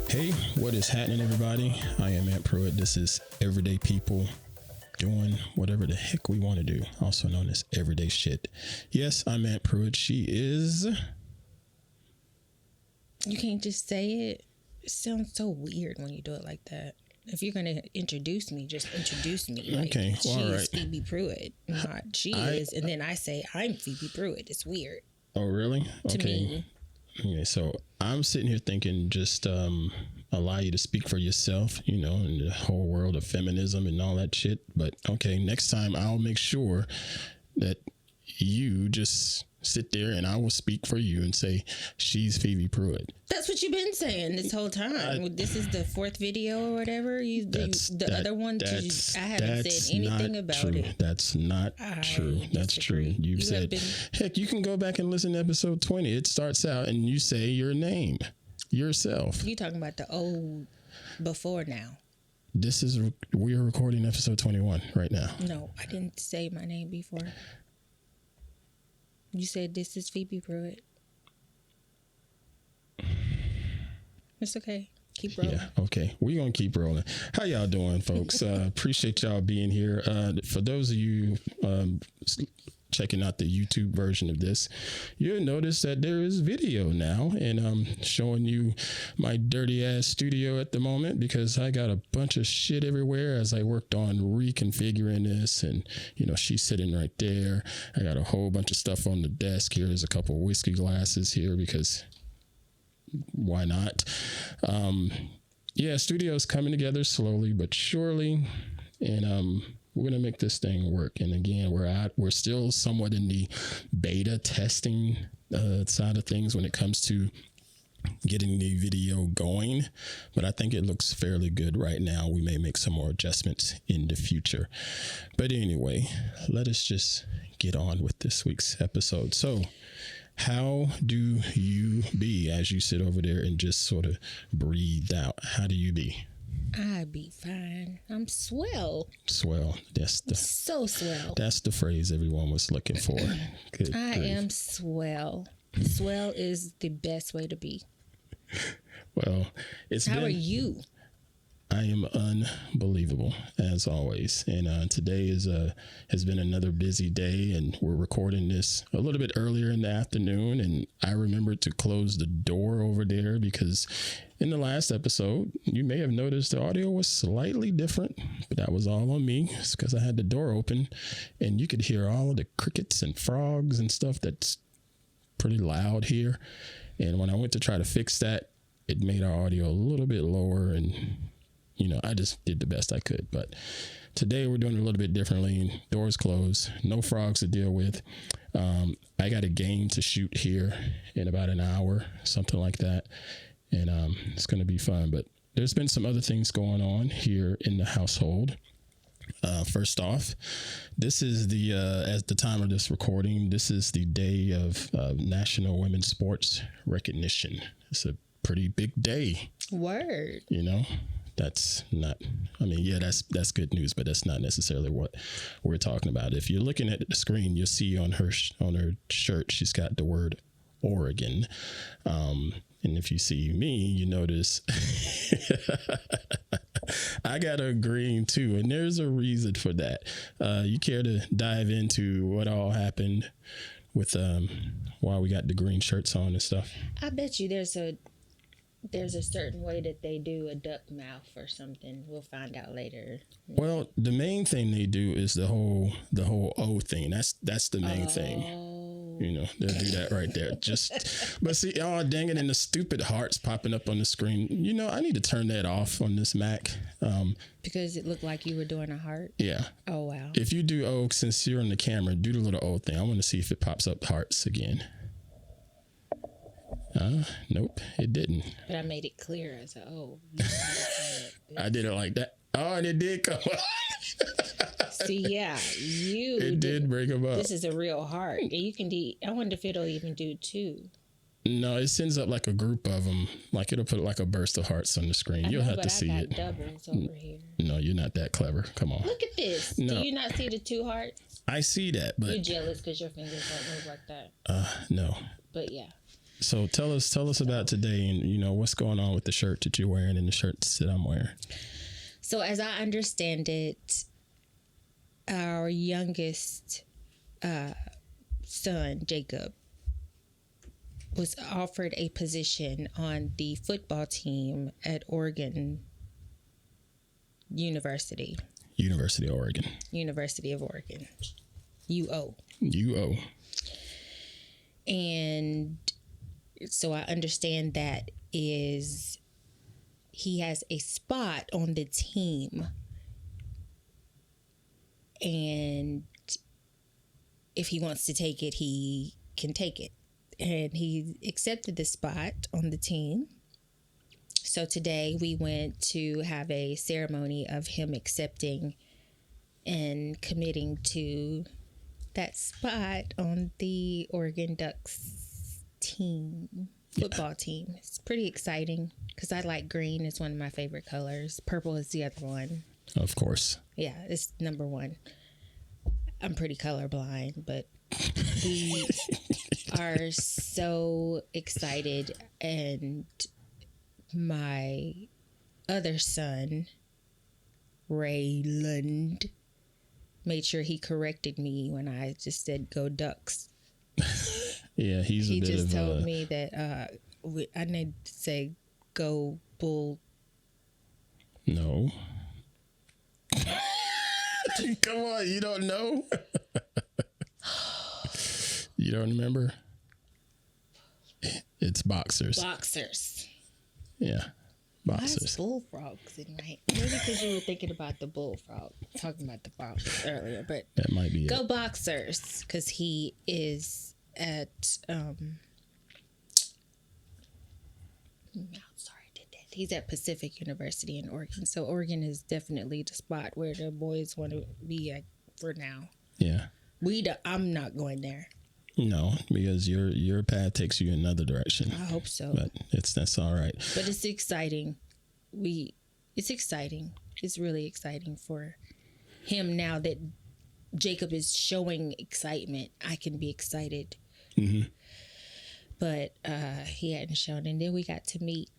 Hey, what is happening, everybody? I am Pruitt. This is Everyday People doing whatever the heck we want to do, also known as everyday shit. Yes, I'm Pruitt. She is. You can't just say it. It sounds so weird when you do it like that. If you're gonna introduce me, just introduce me. Like, okay, well, she all is right. Phoebe Pruitt, not she is, and then I say I'm Phoebe Pruitt. It's weird. Oh, really? To Okay. me. Okay, so I'm sitting here thinking just allow you to speak for yourself, you know, in the whole world of feminism and all that shit. But okay, next time I'll make sure that you just sit there and I will speak for you and say she's Phoebe Pruitt. That's what you've been saying this whole time. This is the fourth video or whatever. The other one, I haven't said anything about true. it. That's not true. That's disagree. true. You've said, heck, you can go back and listen to episode 20. It starts out and you say your name, yourself. You talking about the old before now. We are recording episode 21 right now. No, I didn't say my name before. You said this is Phoebe Pruitt. It's okay. Keep rolling. Yeah, okay. We're going to keep rolling. How y'all doing, folks? Appreciate y'all being here. For those of you checking out the YouTube version of this, you'll notice that there is video now, and I'm showing you my dirty ass studio at the moment because I got a bunch of shit everywhere as I worked on reconfiguring this, and you know, she's sitting right there. I got a whole bunch of stuff on the desk here. There's a couple of whiskey glasses here because why not? Studio's coming together slowly but surely, and we're gonna make this thing work. And again, we're still somewhat in the beta testing side of things when it comes to getting the video going, but I think it looks fairly good right now. We may make some more adjustments in the future, but anyway, let us just get on with this week's episode. So how do you be as you sit over there and just sort of breathe out? How do you be? I be fine. I'm swell. Swell. So swell. That's the phrase everyone was looking for. Good I grief. am swell. Swell is the best way to be. Well, How are you? I am unbelievable as always, and today has been another busy day, and we're recording this a little bit earlier in the afternoon, and I remembered to close the door over there because in the last episode you may have noticed the audio was slightly different, but that was all on me. It's because I had the door open and you could hear all of the crickets and frogs and stuff that's pretty loud here, and when I went to try to fix that, it made our audio a little bit lower, and you know, I just did the best I could. But today we're doing it a little bit differently. Doors closed, no frogs to deal with. I got a game to shoot here in about an hour, something like that. And it's going to be fun. But there's been some other things going on here in the household. First off, this is at the time of this recording, this is the day of National Women's Sports Recognition. It's a pretty big day. Word. You know? That's not, I mean, yeah, that's good news, but that's not necessarily what we're talking about. If you're looking at the screen, you'll see on her shirt, she's got the word Oregon. And if you see me, you notice I got a green too. And there's a reason for that. You care to dive into what all happened with why we got the green shirts on and stuff? I bet you there's a certain way that they do a duck mouth or something. We'll find out later. Well, the main thing they do is the whole O thing. That's the main thing. You know, they'll do that right there. But see, oh dang it, and the stupid hearts popping up on the screen. You know, I need to turn that off on this Mac. Because it looked like you were doing a heart. Yeah. Oh wow. If you do O, since you're on the camera, do the little O thing. I want to see if it pops up hearts again. Nope, it didn't. But I made it clear. I said, oh. I did it like that. Oh, and it did come up. See, yeah, It did bring them up. This is a real heart. You can do. I wonder if it'll even do two. No, it sends up like a group of them. Like it'll put like a burst of hearts on the screen. You'll have to see it. Doubles over here. No, you're not that clever. Come on. Look at this. No. Do you not see the two hearts? I see that, but You're jealous because your fingers don't move like that. no. But yeah. So tell us about today, and what's going on with the shirt that you're wearing and the shirts that I'm wearing. So as I understand it, our youngest son, Jacob, was offered a position on the football team at Oregon University. University of Oregon. University of Oregon. UO. UO. And so I understand that is he has a spot on the team. And if he wants to take it, he can take it. And he accepted the spot on the team. So today we went to have a ceremony of him accepting and committing to that spot on the Oregon Ducks team, football team. It's pretty exciting because I like green. It's one of my favorite colors. Purple is the other one. Of course. Yeah, it's number one. I'm pretty colorblind, but we are so excited. And my other son, Rayland, made sure he corrected me when I just said "Go Ducks." Yeah, he just told me that I need to say "Go Bull." No. Come on, you don't know? You don't remember? It's boxers. Boxers. Yeah. Boxers. Why is bullfrogs in my maybe because you were thinking about the bullfrog, talking about the boxers earlier, but that might be Go it. Boxers, because he is at he's at Pacific University in Oregon. So Oregon is definitely the spot where the boys want to be at for now. Yeah. I'm not going there. No, because your path takes you in another direction. I hope so. But that's all right. But it's exciting. It's exciting. It's really exciting for him now that Jacob is showing excitement. I can be excited. Mm-hmm. But he hadn't shown. And then we got to meet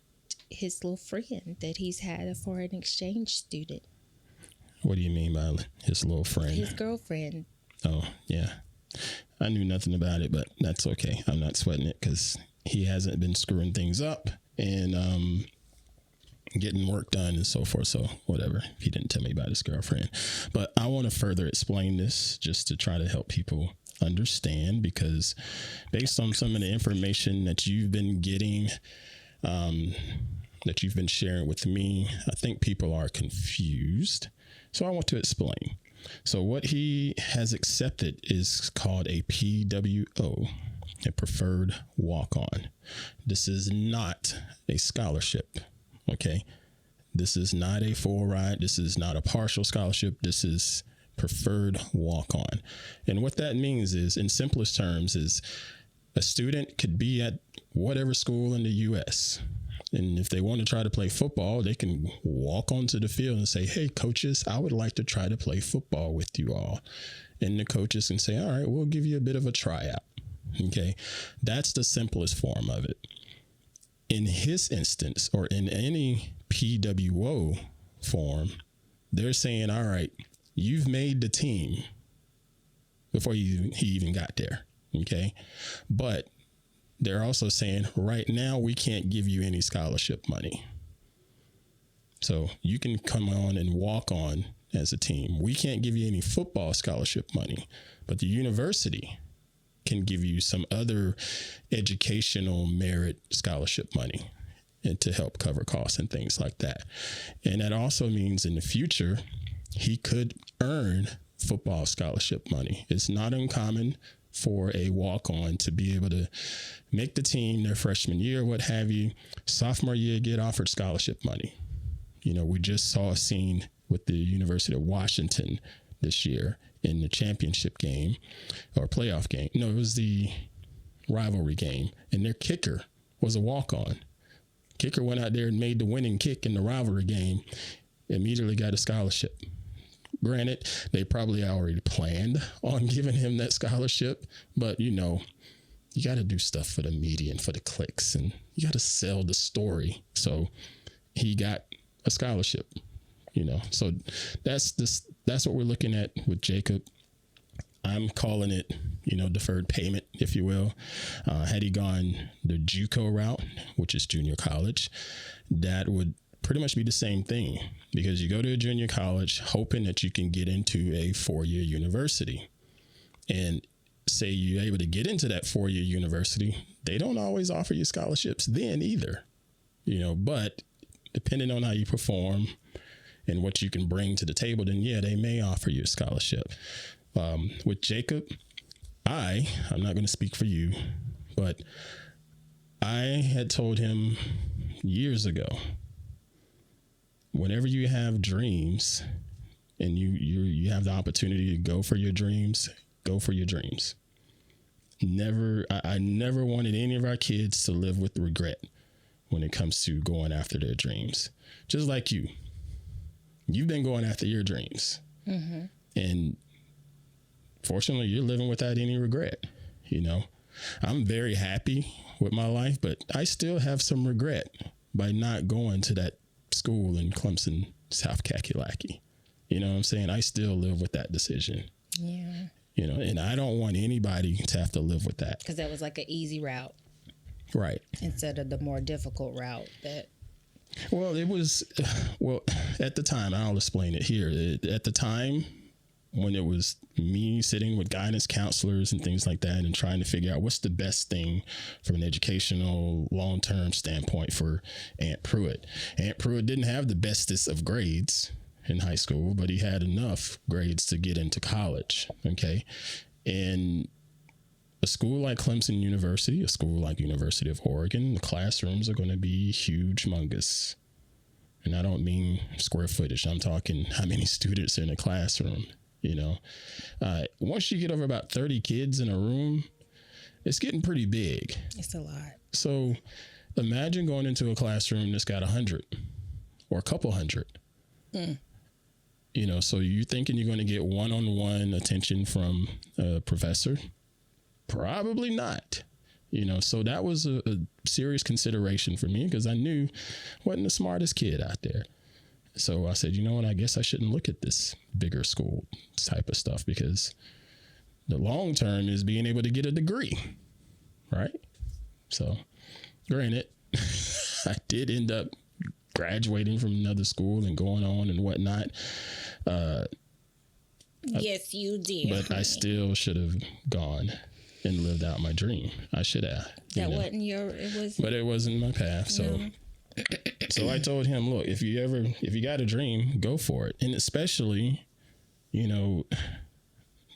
his little friend that he's had, a foreign exchange student. What do you mean by his little friend? His girlfriend. Oh, yeah. I knew nothing about it, but that's okay. I'm not sweating it because he hasn't been screwing things up and getting work done and so forth. So whatever. He didn't tell me about his girlfriend. But I want to further explain this just to try to help people understand, because based on some of the information that you've been getting, that you've been sharing with me, I think people are confused. So I want to explain. So what he has accepted is called a PWO, a preferred walk-on. This is not a scholarship, okay? This is not a full ride. This is not a partial scholarship. This is preferred walk-on. And what that means is, in simplest terms, is a student could be at whatever school in the U.S., and if they want to try to play football, they can walk onto the field and say, hey, coaches, I would like to try to play football with you all. And the coaches can say, all right, we'll give you a bit of a tryout. Okay. That's the simplest form of it. In his instance, or in any PWO form, they're saying, all right, you've made the team before he even got there. Okay. But they're also saying right now we can't give you any scholarship money. So you can come on and walk on as a team. We can't give you any football scholarship money, but the university can give you some other educational merit scholarship money and to help cover costs and things like that. And that also means in the future, he could earn football scholarship money. It's not uncommon for a walk-on to be able to make the team their freshman year, what have you. Sophomore year, get offered scholarship money. We just saw a scene with the University of Washington this year in the championship game or playoff game. No, it was the rivalry game, and their kicker was a walk-on. Kicker went out there and made the winning kick in the rivalry game, immediately got a scholarship. Granted, they probably already planned on giving him that scholarship, but you got to do stuff for the media and for the clicks, and you got to sell the story. So he got a scholarship, so that's what we're looking at with Jacob. I'm calling it, deferred payment, if you will. Had he gone the JUCO route, which is junior college, that would pretty much be the same thing, because you go to a junior college hoping that you can get into a 4-year university. And say you're able to get into that 4-year university, they don't always offer you scholarships then either, but depending on how you perform and what you can bring to the table, then yeah, they may offer you a scholarship. With Jacob, I'm not going to speak for you, but I had told him years ago, whenever you have dreams and you have the opportunity to go for your dreams, go for your dreams. I never wanted any of our kids to live with regret when it comes to going after their dreams. Just like you've been going after your dreams. Mm-hmm. And fortunately, you're living without any regret. I'm very happy with my life, but I still have some regret by not going to that school in Clemson, South Kakalaki. You know what I'm saying? I still live with that decision. Yeah. And I don't want anybody to have to live with that. Because that was like an easy route. Right. Instead of the more difficult route that. Well, it was, at the time, I'll explain it here. At the time, when it was me sitting with guidance counselors and things like that and trying to figure out what's the best thing from an educational long-term standpoint for Aunt Pruitt. Aunt Pruitt didn't have the bestest of grades in high school, but he had enough grades to get into college. Okay. And a school like Clemson University, a school like University of Oregon, the classrooms are going to be huge, humongous. And I don't mean square footage. I'm talking how many students are in a classroom. Once you get over about 30 kids in a room, it's getting pretty big. It's a lot. So imagine going into a classroom that's got 100 or a couple hundred. So you're thinking you're going to get one-on-one attention from a professor? Probably not. So that was a serious consideration for me, because I knew I wasn't the smartest kid out there. So I said, I guess I shouldn't look at this bigger school type of stuff, because the long term is being able to get a degree. Right. So granted, I did end up graduating from another school and going on and whatnot. Yes, you did. But I still should have gone and lived out my dream. I should have. That wasn't it was. But it wasn't my path. So. No. So I told him, look, if you got a dream, go for it. And especially, you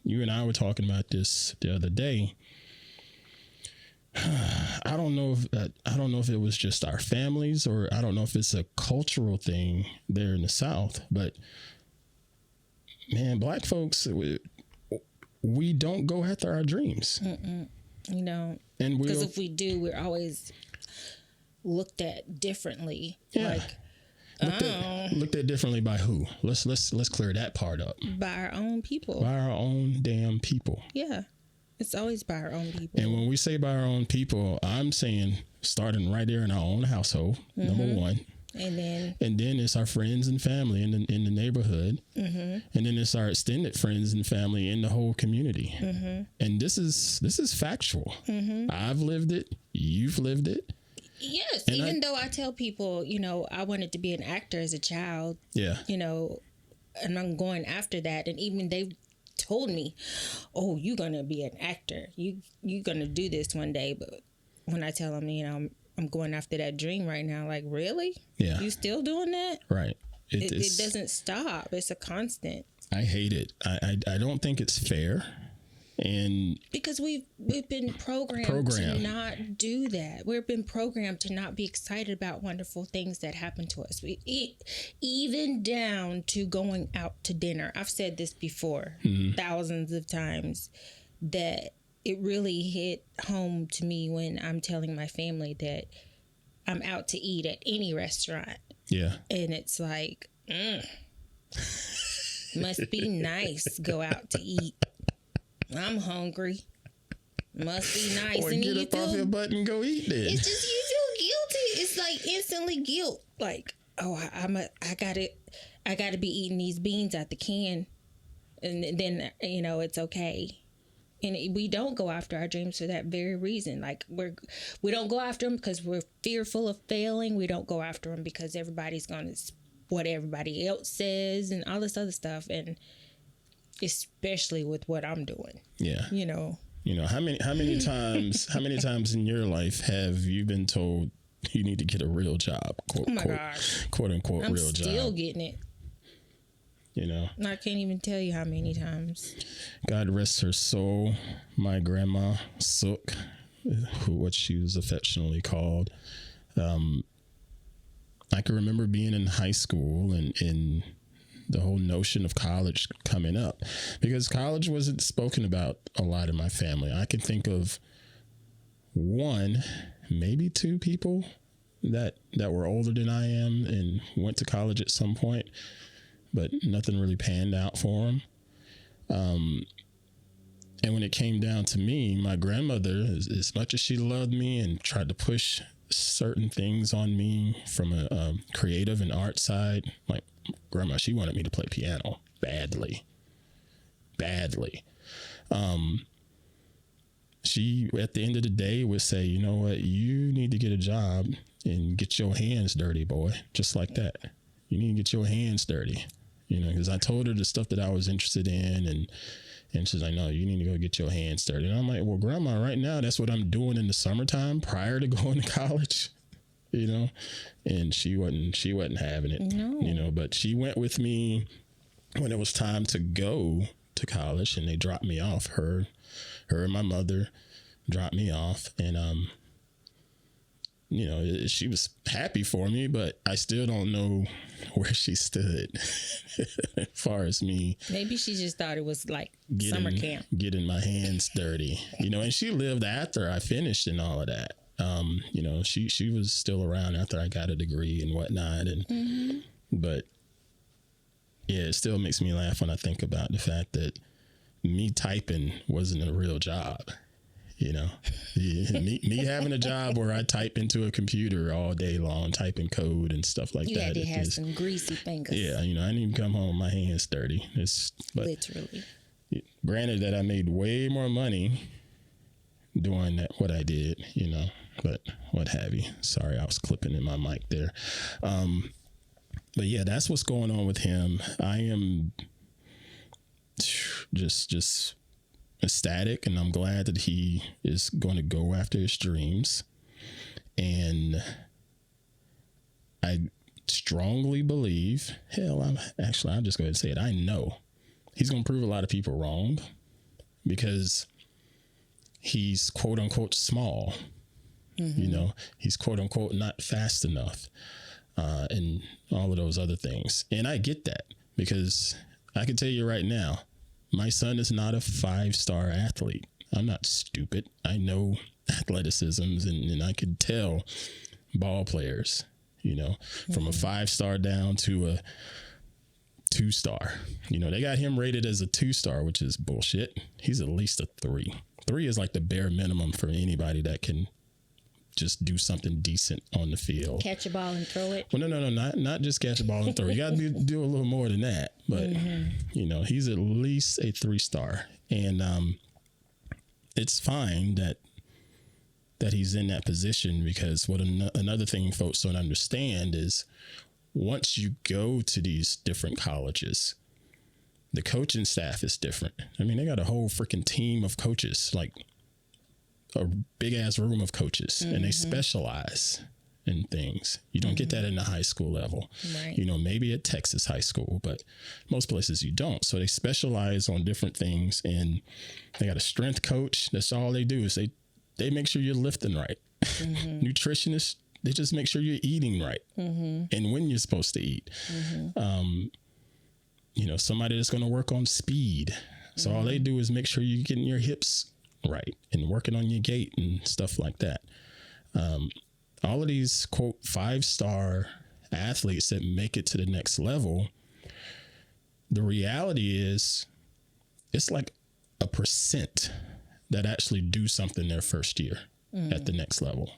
and I were talking about this the other day. I don't know if it was just our families, or I don't know if it's a cultural thing there in the South, but man, Black folks, we don't go after our dreams. And because if we do, we're always looked at differently. Yeah. Looked at differently by who? Let's clear that part up. By our own people. By our own damn people. Yeah. It's always by our own people. And when we say by our own people, I'm saying starting right there in our own household, number one. And then it's our friends and family in the neighborhood. And then it's our extended friends and family in the whole community. And this is factual. I've lived it. You've lived it. Yes. And even though I tell people, I wanted to be an actor as a child. Yeah. And I'm going after that. And even they told me, oh, you're going to be an actor. You're going to do this one day. But when I tell them, I'm going after that dream right now. Like, really? Yeah. You still doing that? Right. It doesn't stop. It's a constant. I hate it. I don't think it's fair. And because we've been programmed to not do that. We've been programmed to not be excited about wonderful things that happen to us. We eat, even down to going out to dinner. I've said this before thousands of times, that it really hit home to me when I'm telling my family that I'm out to eat at any restaurant. Yeah. And it's like, must be nice, go out to eat. I'm hungry. Must be nice. Or and get you up feel, off your butt and go eat then. it's just, you feel guilty. It's like instantly guilt. Like, oh, I gotta be eating these beans out the can, and then it's okay. And we don't go after our dreams for that very reason. Like, we don't go after them because we're fearful of failing. We don't go after them because everybody's gonna what everybody else says and all this other stuff. And especially with what I'm doing. Yeah. How many times in your life have you been told you need to get a real job? Quote unquote real job. I'm still getting it. I can't even tell you how many times. God rest her soul. My grandma Sook, what she was affectionately called. I can remember being in high school and the whole notion of college coming up, because college wasn't spoken about a lot in my family. I can think of one, maybe two people that were older than I am and went to college at some point, but nothing really panned out for them. And when it came down to me, my grandmother, as much as she loved me and tried to push certain things on me from a creative and art side, like grandma, she wanted me to play piano badly. She, at the end of the day, would say, you know what, you need to get a job and get your hands dirty, boy. Just like that. You need to get your hands dirty, because I told her the stuff that I was interested in, and she's like, no, you need to go get your hands dirty. And I'm like, well, grandma, right now, that's what I'm doing in the summertime prior to going to college, and she wasn't having it, no. But she went with me when it was time to go to college, and they dropped me off. Her and my mother dropped me off, and, she was happy for me, but I still don't know where she stood as far as me. Maybe she just thought it was like summer camp. Getting my hands dirty, and she lived after I finished and all of that. She was still around after I got a degree and whatnot. And, but yeah, it still makes me laugh when I think about the fact that me typing wasn't a real job. Me having a job where I type into a computer all day long, typing code and stuff like that. You had to have some greasy fingers. Yeah, I didn't even come home with my hands dirty. Literally. Granted that I made way more money doing what I did, but what have you. Sorry, I was clipping in my mic there. But yeah, that's what's going on with him. I am just ecstatic, and I'm glad that he is going to go after his dreams. And I strongly believe, I'll just go ahead and say it. I know he's going to prove a lot of people wrong, because he's quote unquote small, he's quote unquote not fast enough, and all of those other things. And I get that, because I can tell you right now, my son is not a 5-star athlete. I'm not stupid. I know athleticisms, and I can tell ball players, from a 5-star down to a 2-star. They got him rated as a 2-star, which is bullshit. He's at least a 3. 3 is like the bare minimum for anybody that can just do something decent on the field. Catch a ball and throw it. Well, no, not just catch a ball and throw. You got to do a little more than that. But, he's at least a 3-star. And it's fine that he's in that position, because what another thing folks don't understand is, once you go to these different colleges, the coaching staff is different. I mean, they got a whole freaking team of coaches, like a big ass room of coaches, and they specialize in things. You don't get that in the high school level, right? Maybe at Texas high school, but most places you don't. So they specialize on different things, and they got a strength coach. That's all they do, is they make sure you're lifting right. Nutritionists, they just make sure you're eating right and when you're supposed to eat. Somebody that's going to work on speed. So all they do is make sure you're getting your hips right and working on your gait and stuff like that. All of these quote 5-star athletes that make it to the next level, the reality is it's like a percent that actually do something their first year at the next level.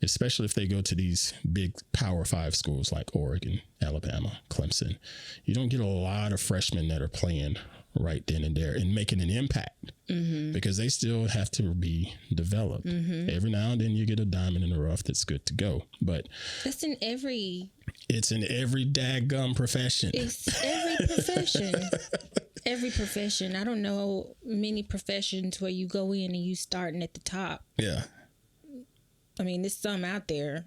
Especially if they go to these big Power 5 schools like Oregon, Alabama, Clemson. You don't get a lot of freshmen that are playing right then and there and making an impact because they still have to be developed. Every now and then you get a diamond in the rough that's good to go. But it's in every daggum profession. It's every profession. Every profession. I don't know many professions where you go in and you starting at the top. Yeah. I mean, there's some out there.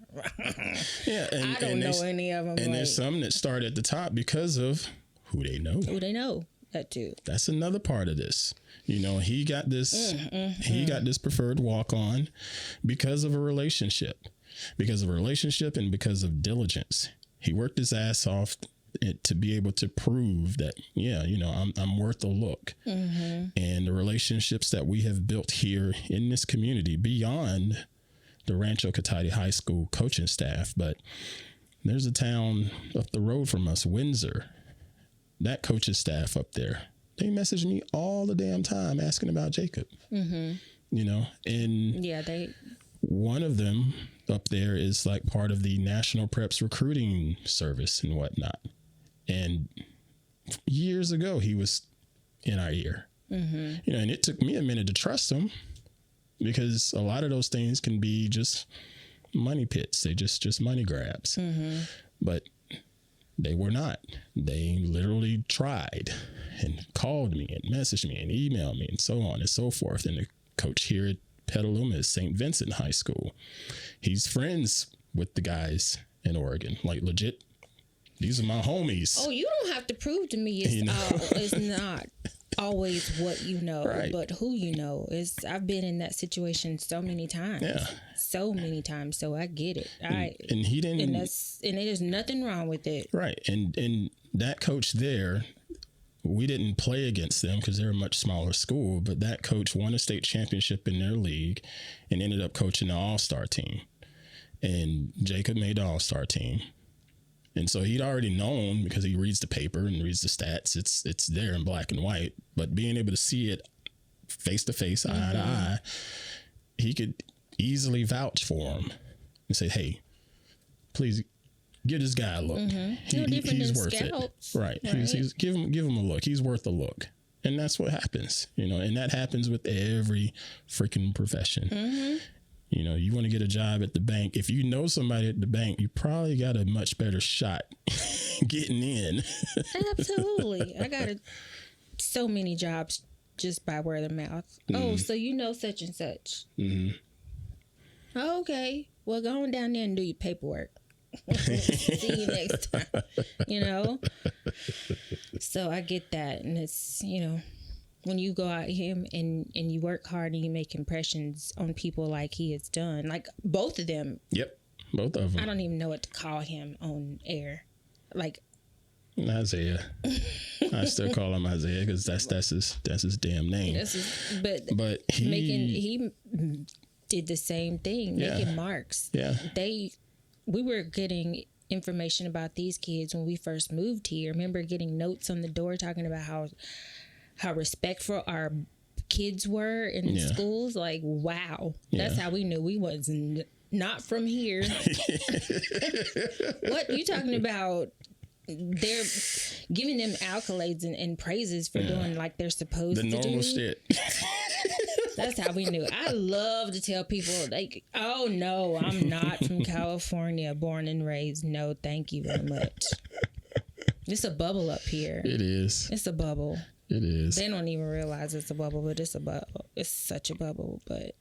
Yeah, I don't know any of them. And there's some that start at the top because of who they know. Who they know. That too. That's another part of this. You know, he got this. He got this preferred walk on because of a relationship, and because of diligence. He worked his ass off to be able to prove that, yeah, you know, I'm worth a look. And the relationships that we have built here in this community beyond the Rancho Cotati High School coaching staff, but there's a town up the road from us, Windsor. That coaching staff up there, they message me all the damn time asking about Jacob. You know, and one of them up there is like part of the National Preps recruiting service and whatnot. And years ago, he was in our ear. You know, and it took me a minute to trust him, because a lot of those things can be just money pits. They just money grabs. But they were not. They literally tried and called me and messaged me and emailed me and so on and so forth. And the coach here at Petaluma is St. Vincent High School. He's friends with the guys in Oregon, like legit. These are my homies. Oh, you don't have to prove to me it's not always what you know, but who you know. I've been in that situation so many times. Yeah. So many times. So I get it. And he didn't. And there's nothing wrong with it. Right. And that coach there, we didn't play against them because they're a much smaller school, but that coach won a state championship in their league and ended up coaching the all-star team. And Jacob made the all-star team. And so he'd already known, because he reads the paper and reads the stats, it's there in black and white, but being able to see it face to face, eye to eye, he could easily vouch for him and say, hey, please give this guy a look. He's worth scouts. It. Right. He's give him a look. He's worth a look. And that's what happens, you know, and that happens with every freaking profession. You know, you want to get a job at the bank. If you know somebody at the bank, you probably got a much better shot getting in. Absolutely. I got so many jobs just by word of mouth. Oh, so you know such and such. Okay. Well, go on down there and do your paperwork. See you next time. You know? So I get that. And it's, you know, when you go out here and you work hard and you make impressions on people like he has done, like both of them. Yep, both of them. I don't even know what to call him on air. Like Isaiah. I still call him Isaiah because that's his damn name. But he did the same thing, making marks. Yeah, we were getting information about these kids when we first moved here. I remember getting notes on the door talking about how respectful our kids were in schools. Like, wow. That's how we knew we wasn't not from here. What you talking about? They're giving them accolades and praises for doing like they're supposed to do. The normal shit. That's how we knew. I love to tell people, like, oh no, I'm not from California, born and raised. No, thank you very much. It's a bubble up here. It is. It's a bubble. It is. They don't even realize it's a bubble, but it's a bubble. It's such a bubble, but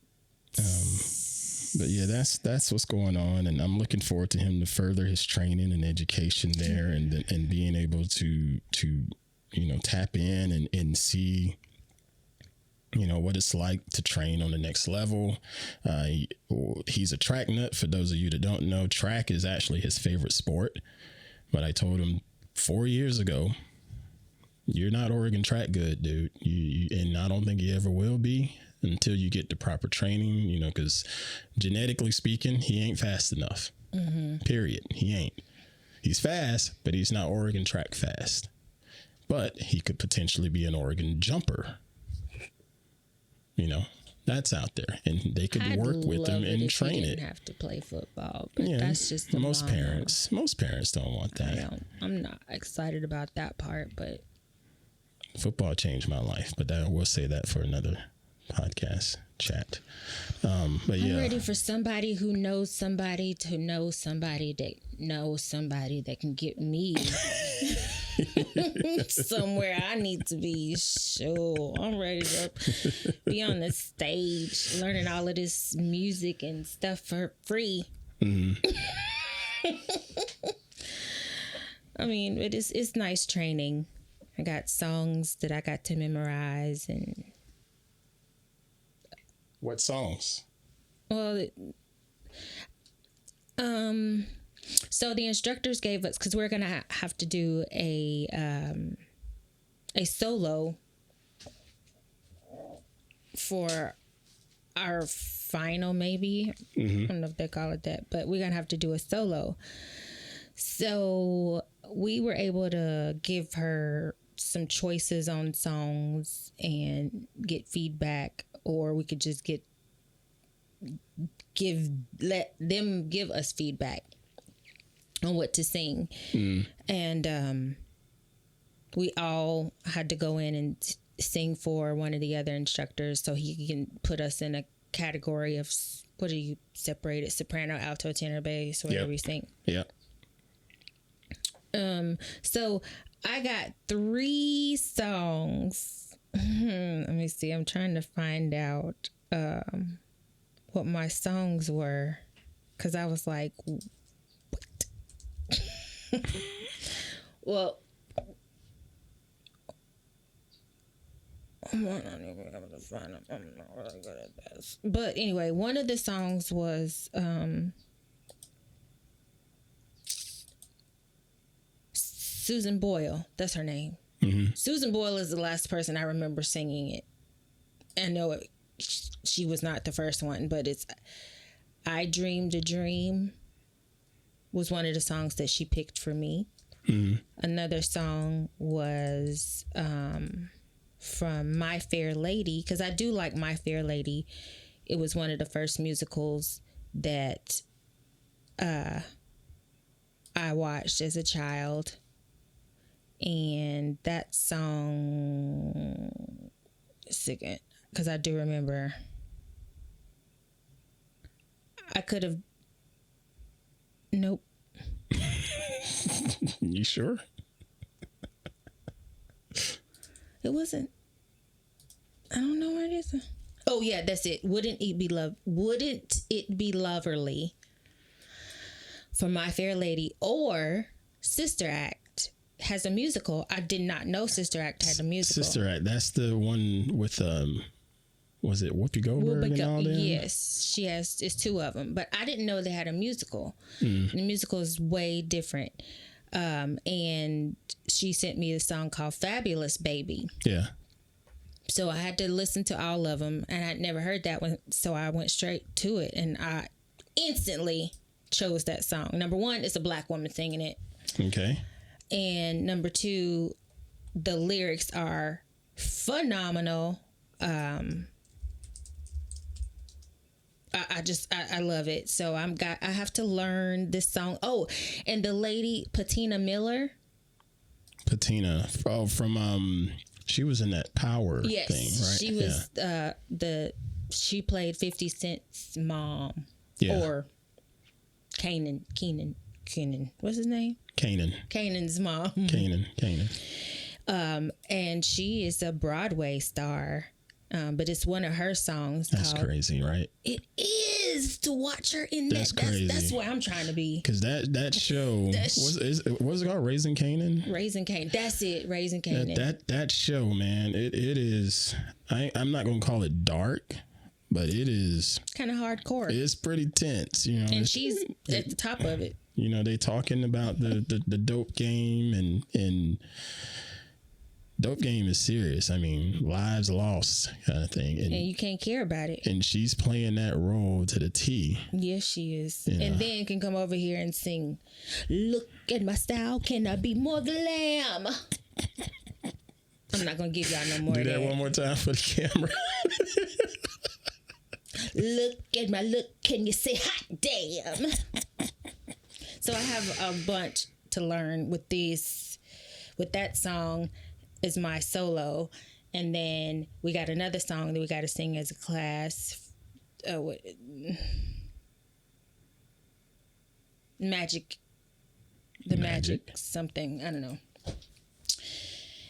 yeah, that's what's going on, and I'm looking forward to him to further his training and education there, and being able to you know, tap in and see, you know, what it's like to train on the next level. He's a track nut. For those of you that don't know, track is actually his favorite sport. But I told him 4 years ago, you're not Oregon track good, dude. And I don't think you ever will be until you get the proper training, you know, because genetically speaking, he ain't fast enough. Period. He ain't. He's fast, but he's not Oregon track fast. But he could potentially be an Oregon jumper. that's out there, and they could work with them and train it. Didn't have to play football, but Yeah, that's just the most parents don't want that. I'm not excited about that part, but football changed my life. But we'll say that for another podcast chat. But yeah, I'm ready for somebody who knows somebody to know somebody that knows somebody that can get me somewhere I need to be. Sure, I'm ready to be on the stage learning all of this music and stuff for free. Mm-hmm. I mean, it's nice training. I got songs that I got to memorize. And what songs? Well, so the instructors gave us, because we're gonna have to do a solo for our final, maybe. Mm-hmm. I don't know if they call it that, but we're gonna have to do a solo. So we were able to give her some choices on songs and get feedback, or we could just let them give us feedback on what to sing. And we all had to go in and sing for one of the other instructors so he can put us in a category of, what do you separate it, soprano, alto, tenor, bass, whatever you sing. So I got 3 songs. Let me see, I'm trying to find out what my songs were, because I was like, what? Well, I'm not even able to find them. I'm not really good at this. But anyway, one of the songs was Susan Boyle. That's her name. Mm-hmm. Susan Boyle is the last person I remember singing it. I know she was not the first one, but it's I Dreamed a Dream was one of the songs that she picked for me. Mm-hmm. Another song was from My Fair Lady, because I do like My Fair Lady. It was one of the first musicals that I watched as a child. And that song, second, because I do remember I could have, nope. You sure? It wasn't. I don't know what it is. Oh yeah, that's it. Wouldn't it be Loverly for My Fair Lady, or Sister Act has a musical. I did not know Sister Act had a musical. Sister Act, that's the one with was it Whoopi Goldberg and all that? Yes, she has. It's 2 of them, but I didn't know they had a musical. The musical is way different. And she sent me a song called Fabulous Baby. Yeah. So I had to listen to all of them, and I'd never heard that one, so I went straight to it, and I instantly chose that song. Number 1, it's a black woman singing it. Okay. And number 2, the lyrics are phenomenal. I love it. So I have to learn this song. Oh, and the lady Patina Miller. Patina, from she was in that Power thing, right? She was she played 50 Cent's mom, or Keenan. What's his name? Kanan's mom. Kanan. And she is a Broadway star. But it's one of her songs. That's crazy, right? It is, to watch her in that. Crazy. That's where I'm trying to be. Because that show what's it called? Raising Kanan. That's it. Raising Kanan. That show, man. It is. I'm not gonna call it dark, but it is kind of hardcore. It's pretty tense, And she's at the top of it. They talking about the dope game and. Dope game is serious. I mean, lives lost kind of thing. And you can't care about it. And she's playing that role to the T. Yes, she is. And then can come over here and sing, "Look at my style, can I be more glam?" I'm not going to give y'all no more Do of that that. one more time for the camera. Look at my look. Can you say hot damn? So I have a bunch to learn with these. With that song is my solo. And then we got another song that we got to sing as a class. Magic. The magic something. I don't know.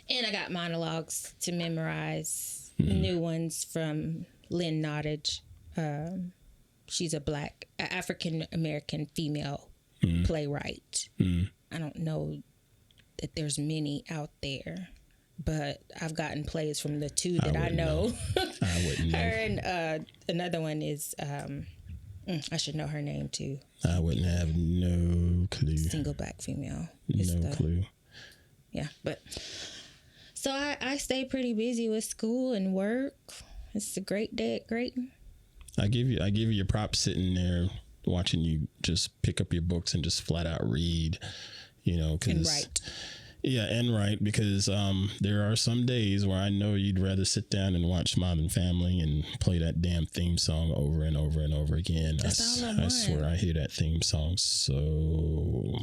And I got monologues to memorize. New ones from Lynn Nottage. She's a black African American female playwright. I don't know that there's many out there, but I've gotten plays from the two that I know. I wouldn't know. Her and another one is I should know her name too. I wouldn't have no clue. Single black female. No clue. Yeah, but so I stay pretty busy with school and work. It's a great day at Creighton. I give you your props sitting there watching you just pick up your books and just flat out read, And write. Yeah, and write, because there are some days where I know you'd rather sit down and watch Modern Family and play that damn theme song over and over and over again. That's all I want. I swear I hear that theme song so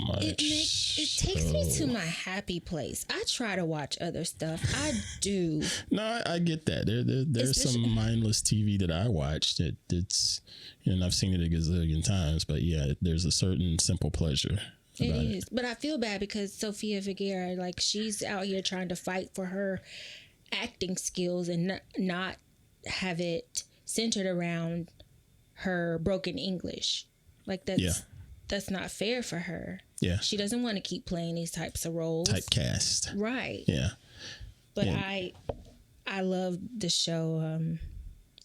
much. It takes me to my happy place. I try to watch other stuff. I do. No, I get that. There's some mindless TV that I watch it's, and I've seen it a gazillion times, but yeah, there's a certain simple pleasure. It is. But I feel bad because Sofia Vergara, like, she's out here trying to fight for her acting skills and not have it centered around her broken English. Like, that's not fair for her. Yeah. She doesn't want to keep playing these types of roles. Typecast. Right. Yeah. But I love the show.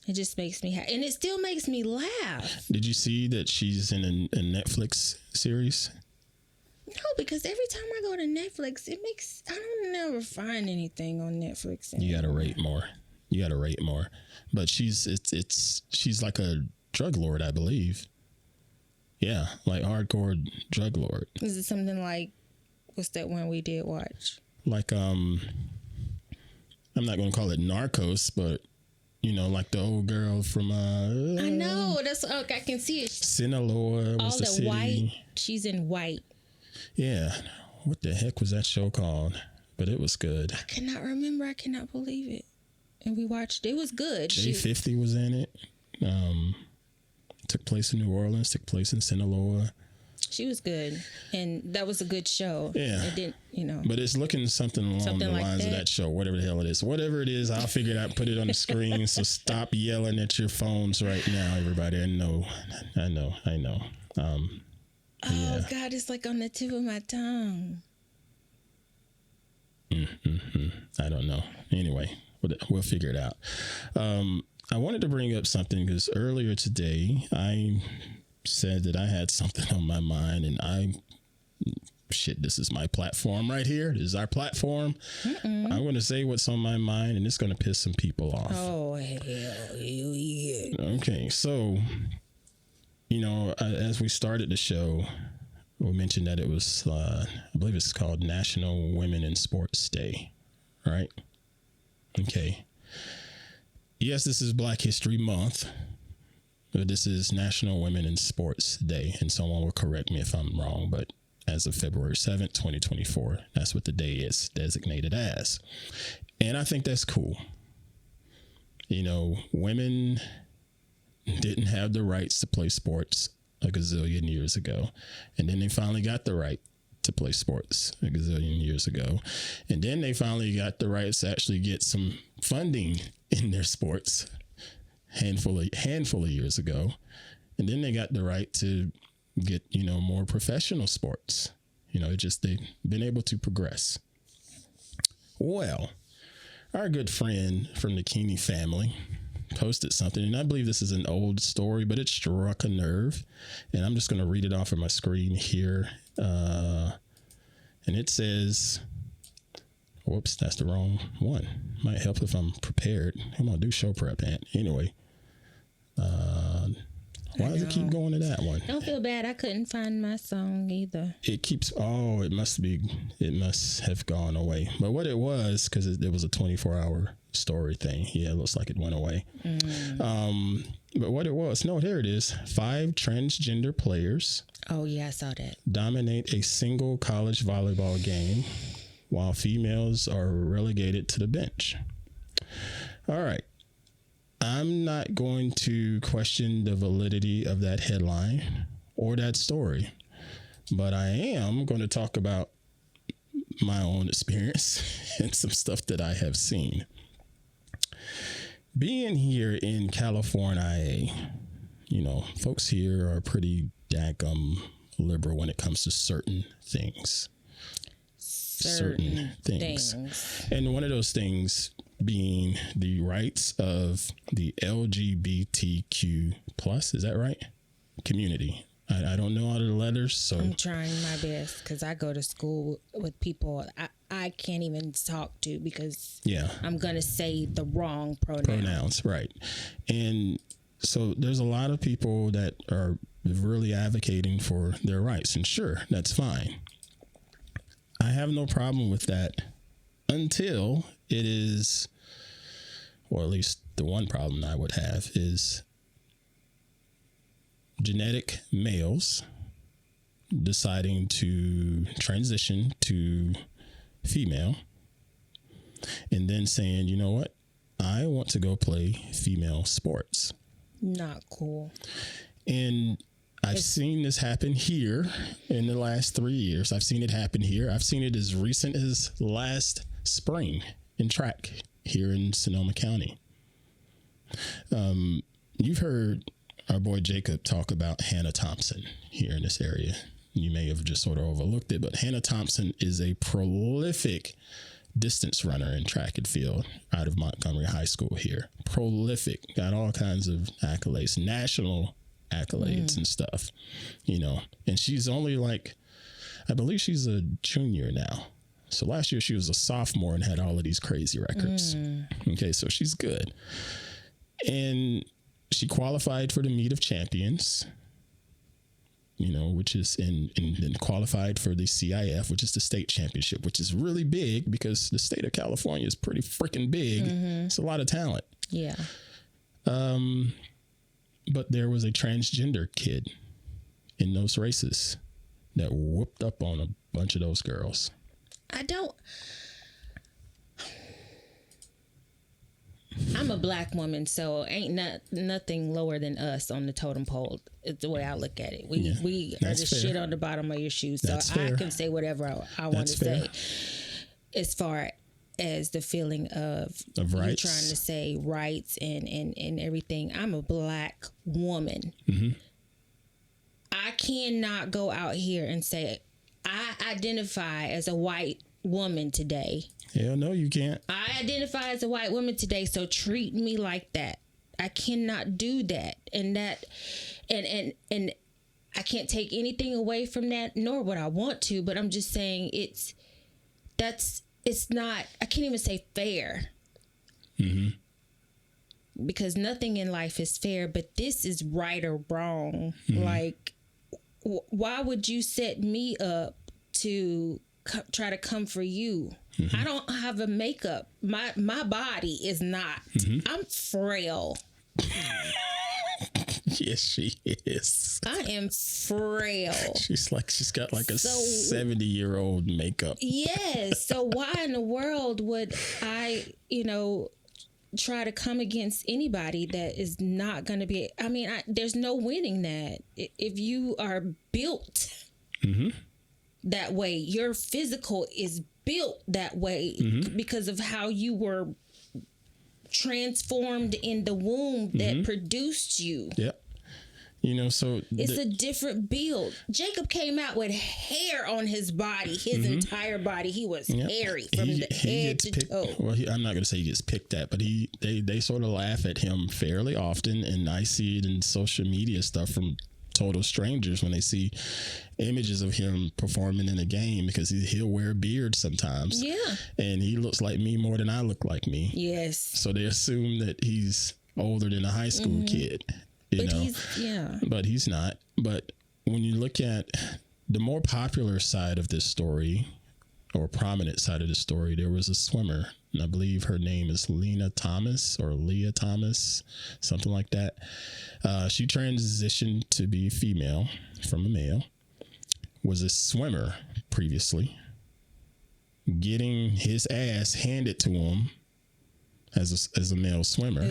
It just makes me happy. And it still makes me laugh. Did you see that she's in a Netflix series? No, because every time I go to Netflix, I don't never find anything on Netflix anymore. You gotta rate more. But she's like a drug lord, I believe. Yeah, like hardcore drug lord. Is it something like, what's that one we did watch? Like I'm not gonna call it Narcos, but like the old girl from I know, that's I can see it. Sinaloa. All the city? white. She's in white. Yeah. What the heck was that show called? But it was good. I cannot remember. I cannot believe it. And we watched. It was good. J50 was in it. Took place in New Orleans. Took place in Sinaloa. She was good, and that was a good show. Yeah. It didn't, But it's looking something along the like lines of that. that show, whatever the hell it is. Whatever it is, I'll figure it out, put it on the screen. So stop yelling at your phones right now, everybody. I know. Oh, God, it's like on the tip of my tongue. I don't know. Anyway, we'll figure it out. I wanted to bring up something because earlier today, I said that I had something on my mind, and this is my platform right here. This is our platform. I'm going to say what's on my mind, and it's going to piss some people off. Oh, hell yeah. Okay, so, as we started the show, we mentioned that it was, I believe it's called National Women in Sports Day, right? Okay. Yes, this is Black History Month, but this is National Women in Sports Day, and someone will correct me if I'm wrong, but as of February 7th, 2024, that's what the day is designated as. And I think that's cool. Women didn't have the rights to play sports a gazillion years ago. And then they finally got the right to play sports a gazillion years ago. And then they finally got the rights to actually get some funding in their sports handful of years ago. And then they got the right to get, more professional sports. They've been able to progress. Well, our good friend from the Keeney family posted something, and I believe this is an old story, but it struck a nerve, and I'm just going to read it off of my screen here. And it says, whoops, that's the wrong one. Might help if I'm prepared. I'm going to do show prep, Aunt. Anyway, Why does it keep going to that one? Don't feel bad. I couldn't find my song either. It keeps. Oh, it must have gone away. But what it was, because it was a 24-hour story thing. Yeah, it looks like it went away. But what it was, no, there it is. 5 transgender players. Oh yeah, I saw that. Dominate a single college volleyball game, while females are relegated to the bench. All right. I'm not going to question the validity of that headline or that story, but I am going to talk about my own experience and some stuff that I have seen. Being here in California, folks here are pretty daggum liberal when it comes to certain things. Certain things. And one of those things being the rights of the LGBTQ plus, is that right? Community. I don't know all of the letters, so I'm trying my best because I go to school with people I can't even talk to because I'm going to say the wrong pronouns. Right. And so there's a lot of people that are really advocating for their rights, and sure, that's fine. I have no problem with that until it is, or at least the one problem I would have is genetic males deciding to transition to female and then saying, you know what, I want to go play female sports. Not cool. And I've seen this happen here in the last 3 years. I've seen it happen here. I've seen it as recent as last spring in track here in Sonoma County. You've heard our boy Jacob talk about Hannah Thompson here in this area. You may have just sort of overlooked it, but Hannah Thompson is a prolific distance runner in track and field out of Montgomery High School here. Prolific, got all kinds of accolades, national accolades and stuff, and she's only I believe she's a junior now. So last year she was a sophomore and had all of these crazy records. Okay, so she's good. And she qualified for the Meet of Champions, which is and qualified for the CIF, which is the state championship, which is really big because the state of California is pretty freaking big. It's a lot of talent. Yeah. But there was a transgender kid in those races that whooped up on a bunch of those girls. I'm a black woman, so ain't nothing lower than us on the totem pole. It's the way I look at it. We are the shit on the bottom of your shoes. So I can say whatever I want to say as far as the feeling of rights. You trying to say rights and everything. I'm a black woman. I cannot go out here and say I identify as a white woman today. Hell no, you can't. I identify as a white woman today, so treat me like that. I cannot do that. And I can't take anything away from that, nor would I want to, but I'm just saying it's not, I can't even say fair. Because nothing in life is fair, but this is right or wrong. Like, why would you set me up to try to come for you? I don't have a makeup. My body is not. I'm frail. Yes, she is. I am frail. She's got like a 70-year-old makeup. Yes. So why in the world would I, try to come against anybody that is not going to be? I mean, there's no winning that. If you are built that way, your physical is built that way because of how you were transformed in the womb that produced you. Yep. So it's a different build. Jacob came out with hair on his body, his entire body. He was hairy from the head to toe. Well, I'm not going to say he gets picked at, but they sort of laugh at him fairly often, and I see it in social media stuff from total strangers when they see images of him performing in a game, because he'll wear a beard sometimes. Yeah. And he looks like me more than I look like me. Yes. So they assume that he's older than a high school kid. But he's not. But when you look at the more popular side of this story, or prominent side of the story, there was a swimmer, and I believe her name is Leah Thomas, something like that. She transitioned to be female from a male, was a swimmer previously, getting his ass handed to him as a male swimmer.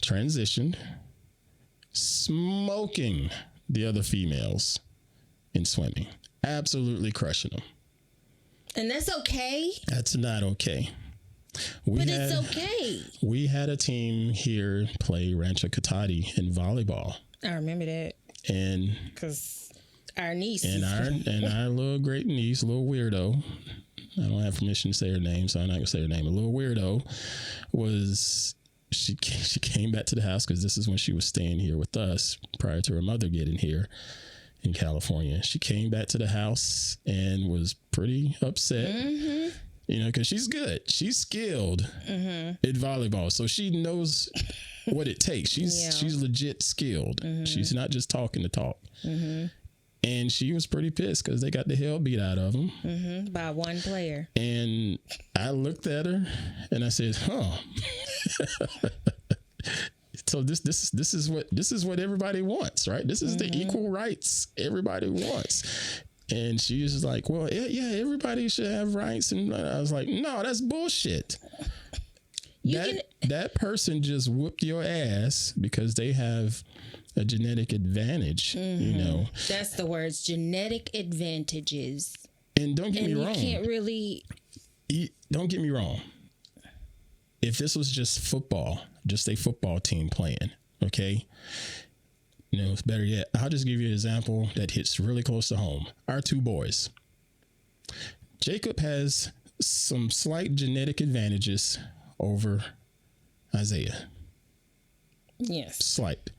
Transitioned, smoking the other females in swimming, absolutely crushing them. And that's okay. That's not okay. It's okay. We had a team here play Rancho Cotati in volleyball. I remember that. And because our niece and our little great niece, little weirdo. I don't have permission to say her name, so I'm not gonna say her name. A little weirdo she came back to the house because this is when she was staying here with us prior to her mother getting here in California. She came back to the house and was pretty upset, because she's good. She's skilled at volleyball, so she knows what it takes. She's legit skilled. She's not just talking to talk. And she was pretty pissed because they got the hell beat out of them by one player. And I looked at her and I said, "Huh." So this is what everybody wants, right? This is the equal rights everybody wants. And she was just like, "Well, yeah, everybody should have rights." And I was like, "No, that's bullshit. That person just whooped your ass because they have a genetic advantage, That's the words, genetic advantages. And don't get me wrong. You can't really... Don't get me wrong. If this was just football, just a football team playing, okay? It's better yet. I'll just give you an example that hits really close to home. Our two boys. Jacob has some slight genetic advantages over Isaiah. Yes. Slight.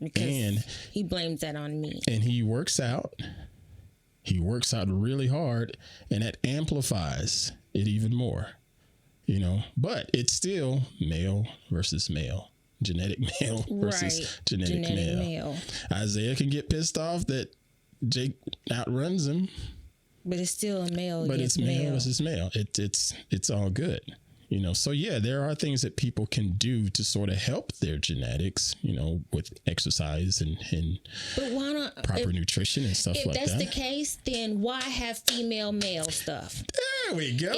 Because he blames that on me. And he works out. He works out really hard, and that amplifies it even more. But it's still male versus male. Genetic male versus genetic male. Isaiah can get pissed off that Jake outruns him. But it's still a male. But it's male versus male. It's all good. So yeah, there are things that people can do to sort of help their genetics, with exercise and but why not, proper nutrition and stuff like that. If that's the case, then why have female male stuff? There we go.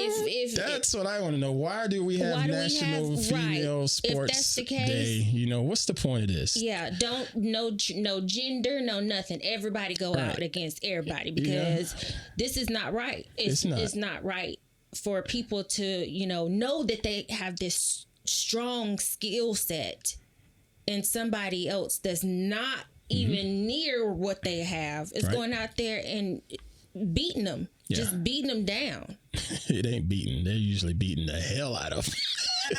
That's what I want to know. Why do we have National Female Sports Day? What's the point of this? Yeah, no gender, no nothing. Everybody go out against everybody because this is not right. It's not right for people to, know that they have this strong skill set and somebody else that's not even near what they have is going out there and beating them, just beating them down. It ain't beating. They're usually beating the hell out of them.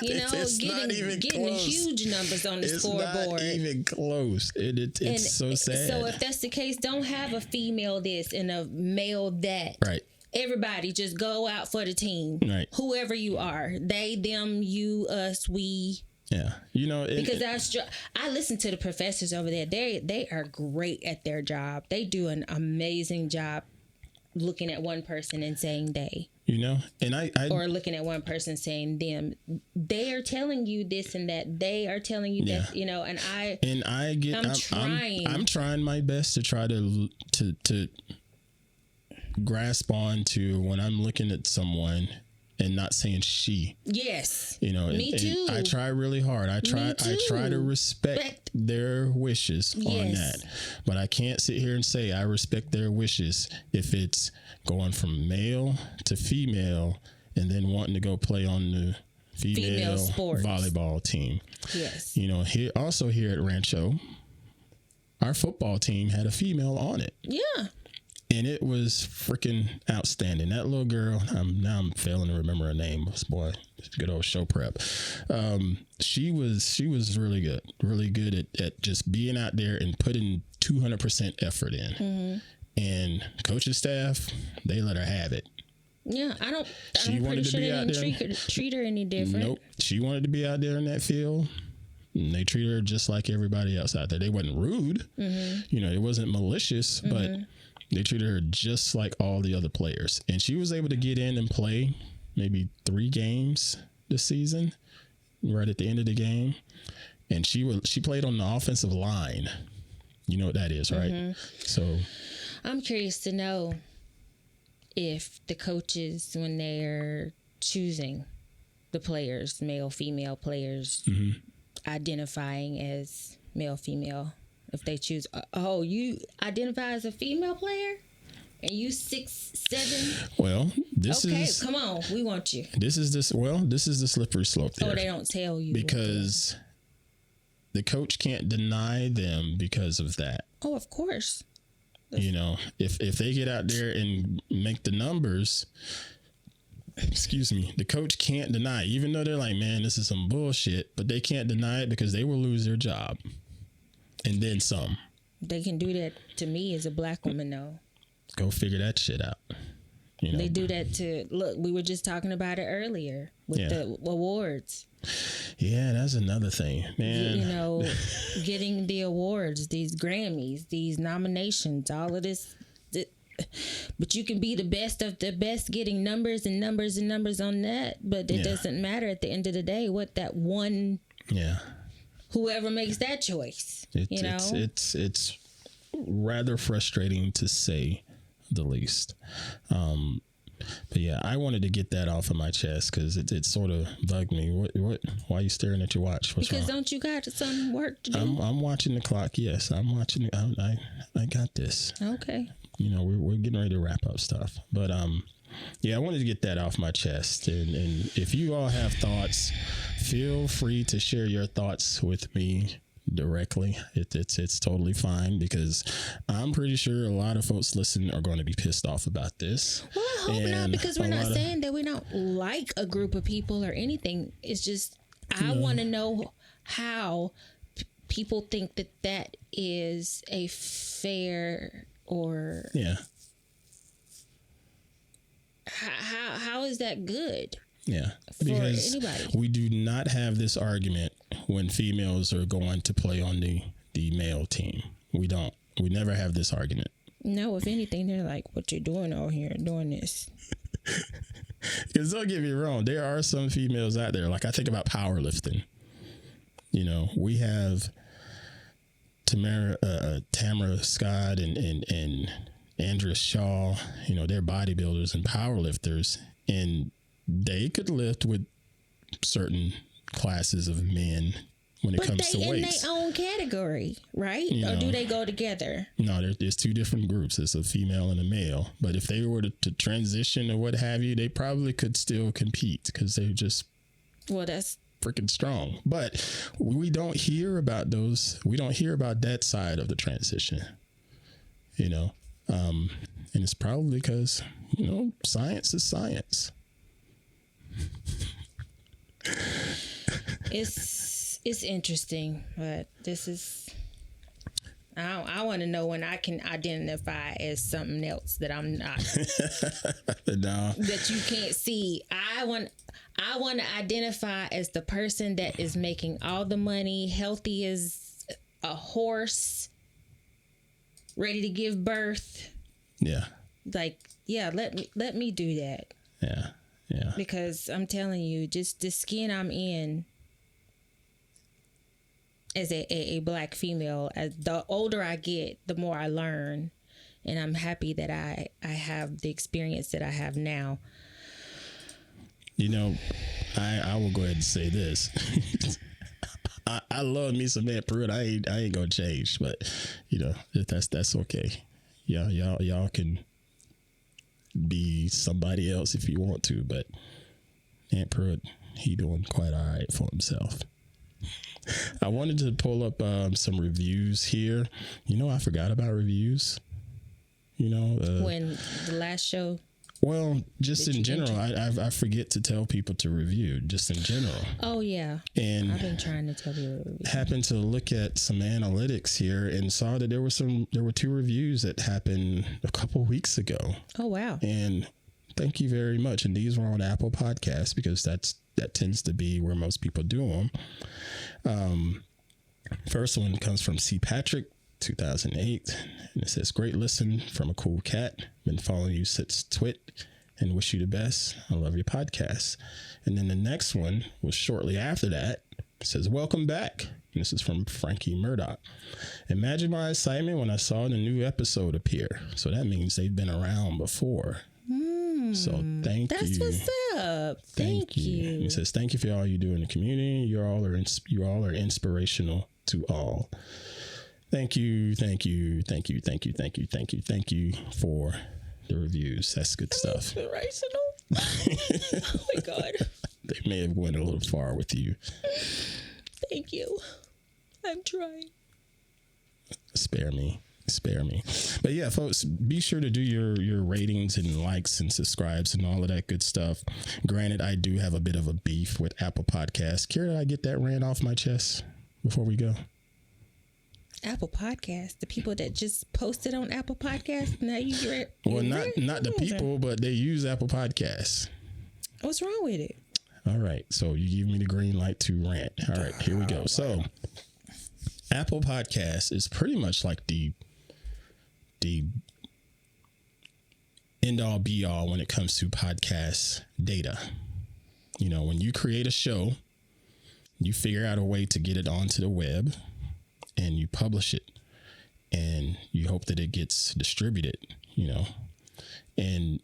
Getting huge numbers on the scoreboard. It's not even close. It's so sad. So if that's the case, don't have a female this and a male that. Right. Everybody just go out for the team. Right. Whoever you are. They, them, you, us, we. Yeah. Because I listen to the professors over there. They are great at their job. They do an amazing job looking at one person and saying they. And I or looking at one person saying them. They are telling you this and that. They are telling you that, I'm trying my best to try to grasp on to when I'm looking at someone and not saying she. Yes. Me too. I try really hard. I try to respect their wishes on that. But I can't sit here and say I respect their wishes if it's going from male to female and then wanting to go play on the female sports volleyball team. Yes. Here at Rancho, our football team had a female on it. Yeah. And it was freaking outstanding. That little girl, I'm failing to remember her name. Boy, good old show prep. She was really good at just being out there and putting 200% effort in. And coaching staff, they let her have it. Yeah, She wanted to be out there. Treat her any different. Nope. She wanted to be out there in that field. And they treated her just like everybody else out there. They wasn't rude. It wasn't malicious, but they treated her just like all the other players. And she was able to get in and play maybe 3 games this season, right at the end of the game. And she played on the offensive line. You know what that is, right? So I'm curious to know if the coaches, when they're choosing the players, male, female players, identifying as male, female, if they choose, you identify as a female player and you 6'7". Well, this is come on, we want you. This is the slippery slope there. Oh, they don't tell you because the coach can't deny them because of that. Oh, of course. If they get out there and make the numbers, the coach can't deny it, even though they're like, man, this is some bullshit, but they can't deny it because they will lose their job. And then some. They can do that to me as a black woman, though. Go figure that shit out. They do that look, we were just talking about it earlier with the awards. Yeah, that's another thing, man. Getting the awards, these Grammys, these nominations, all of this. But you can be the best of the best, getting numbers and numbers and numbers on that. But it doesn't matter at the end of the day what that one. Yeah. Whoever makes that choice. It's rather frustrating to say the least. But yeah, I wanted to get that off of my chest because it sort of bugged me. What? Why are you staring at your watch? What's because wrong? Don't you got some work to do? I'm watching the clock. Yes, I'm watching. I got this. Okay. We're getting ready to wrap up stuff, but I wanted to get that off my chest. And if you all have thoughts, feel free to share your thoughts with me directly. It's totally fine because I'm pretty sure a lot of folks listening are going to be pissed off about this. Well, I hope not, because we're not saying that we don't like a group of people or anything. It's just I want to know how people think that is a fair or how is that good? Yeah, because anybody. We do not have this argument when females are going to play on the male team. We don't. We never have this argument. No, if anything, they're like, what you're doing out here doing this. Because don't get me wrong, there are some females out there. Like I think about powerlifting. We have Tamara Scott and Andrea Shaw. They're bodybuilders and powerlifters, and they could lift with certain classes of men when it comes to weights. But they in their own category, right? Or do they go together? No, there's 2 different groups. It's a female and a male. But if they were to transition or what have you, they probably could still compete because they're just that's freaking strong. But we don't hear about those. We don't hear about that side of the transition, and it's probably because, science is science. It's interesting, but this is I want to know when I can identify as something else that I'm not. No. That you can't see. I want to identify as the person that is making all the money, healthy as a horse, ready to give birth. Yeah. Let me do that. Yeah. Yeah. Because I'm telling you, just the skin I'm in as a black female, as the older I get, the more I learn. And I'm happy that I have the experience that I have now. I will go ahead and say this. I love me some man Pruitt. I ain't gonna change, but that's okay. Yeah, y'all can be somebody else if you want to, but Aunt Pruitt, he doing quite all right for himself. I wanted to pull up some reviews here. I forgot about reviews. When the last show. Well, just in general, I forget to tell people to review, just in general. Oh, yeah. And I've been trying to tell people to review. Happened to look at some analytics here and saw that there were 2 reviews that happened a couple weeks ago. Oh, wow. And Thank you very much. And these were on Apple Podcasts because that tends to be where most people do them. First one comes from C. Patrick, 2008. And it says, great listen from a cool cat. Been following you since Twit and wish you the best. I love your podcast. And then the next one was shortly after that. It says, welcome back. And this is from Frankie Murdoch. Imagine my excitement when I saw the new episode appear. So that means they've been around before. So thank you. That's what's up. Thank you. And it says, thank you for all you do in the community. You all are inspirational to all. Thank you for the reviews. That's good stuff. Inspirational. Oh my God. They may have went a little far with you. Thank you. I'm trying. Spare me. But yeah, folks, be sure to do your ratings and likes and subscribes and all of that good stuff. Granted, I do have a bit of a beef with Apple Podcasts. Care that I get that rant off my chest before we go? Apple Podcasts, the people that just posted on Apple Podcasts, now not the people, but they use Apple Podcasts. What's wrong with it? All right, so you give me the green light to rant. All right, here we go. So Apple Podcasts is pretty much like the end all be all when it comes to podcast data. You know, when you create a show, you figure out a way to get it onto the web and you publish it and you hope that it gets distributed, you know. And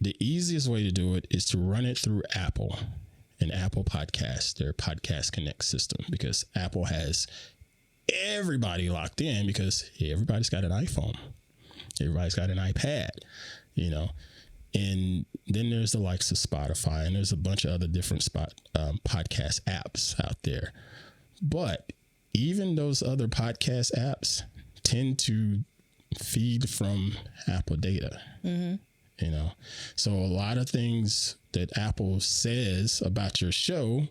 the easiest way to do it is to run it through Apple and Apple Podcasts, their Podcast Connect system, because Apple has everybody locked in because everybody's got an iPhone. Everybody's got an iPad, you know. And then there's the likes of Spotify, and there's a bunch of other different podcast apps out there. But even those other podcast apps tend to feed from Apple data. Mm-hmm. You know, so a lot of things that Apple says about your show,